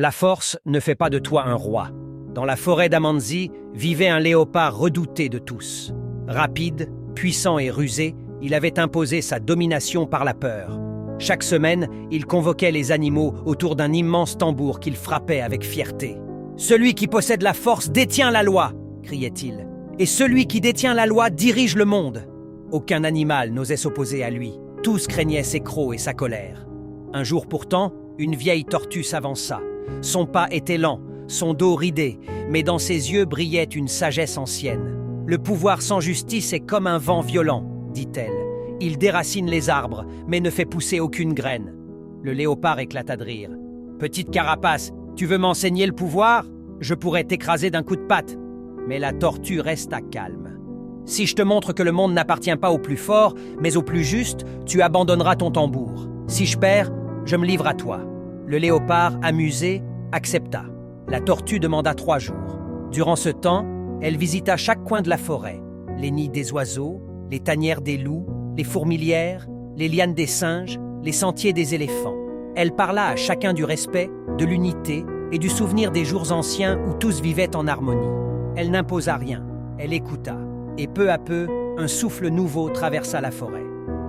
La force ne fait pas de toi un roi. Dans la forêt d'Amanzi vivait un léopard redouté de tous. Rapide, puissant et rusé, il avait imposé sa domination par la peur. Chaque semaine, il convoquait les animaux autour d'un immense tambour qu'il frappait avec fierté. « Celui qui possède la force détient la loi !» criait-il. « Et celui qui détient la loi dirige le monde !» Aucun animal n'osait s'opposer à lui. Tous craignaient ses crocs et sa colère. Un jour pourtant, une vieille tortue s'avança. Son pas était lent, son dos ridé, mais dans ses yeux brillait une sagesse ancienne. « Le pouvoir sans justice est comme un vent violent, » dit-elle. « Il déracine les arbres, mais ne fait pousser aucune graine. » Le léopard éclata de rire. « Petite carapace, tu veux m'enseigner le pouvoir? Je pourrais t'écraser d'un coup de patte. » Mais la tortue resta calme. « Si je te montre que le monde n'appartient pas au plus fort, mais au plus juste, tu abandonneras ton tambour. Si je perds, je me livre à toi. » Le léopard, amusé, accepta. La tortue demanda 3 jours. Durant ce temps, elle visita chaque coin de la forêt. Les nids des oiseaux, les tanières des loups, les fourmilières, les lianes des singes, les sentiers des éléphants. Elle parla à chacun du respect, de l'unité et du souvenir des jours anciens où tous vivaient en harmonie. Elle n'imposa rien, elle écouta. Et peu à peu, un souffle nouveau traversa la forêt.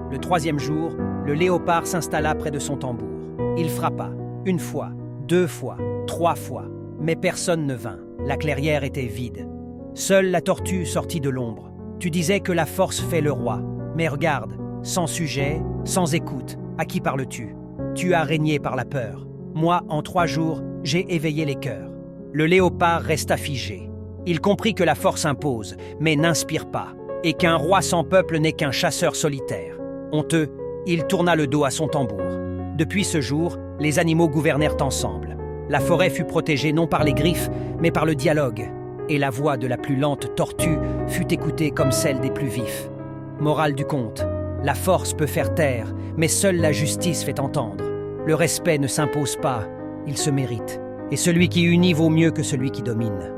Le 3e jour, le léopard s'installa près de son tambour. Il frappa, 1 fois, 2 fois, 3 fois, mais personne ne vint. La clairière était vide. Seule la tortue sortit de l'ombre. Tu disais que la force fait le roi. Mais regarde, sans sujet, sans écoute, à qui parles-tu? Tu as régné par la peur. Moi, en 3 jours, j'ai éveillé les cœurs. Le léopard resta figé. Il comprit que la force impose, mais n'inspire pas, et qu'un roi sans peuple n'est qu'un chasseur solitaire. Honteux, il tourna le dos à son tambour. Depuis ce jour, les animaux gouvernèrent ensemble. La forêt fut protégée non par les griffes, mais par le dialogue. Et la voix de la plus lente tortue fut écoutée comme celle des plus vifs. Morale du conte, la force peut faire taire, mais seule la justice fait entendre. Le respect ne s'impose pas, il se mérite. Et celui qui unit vaut mieux que celui qui domine.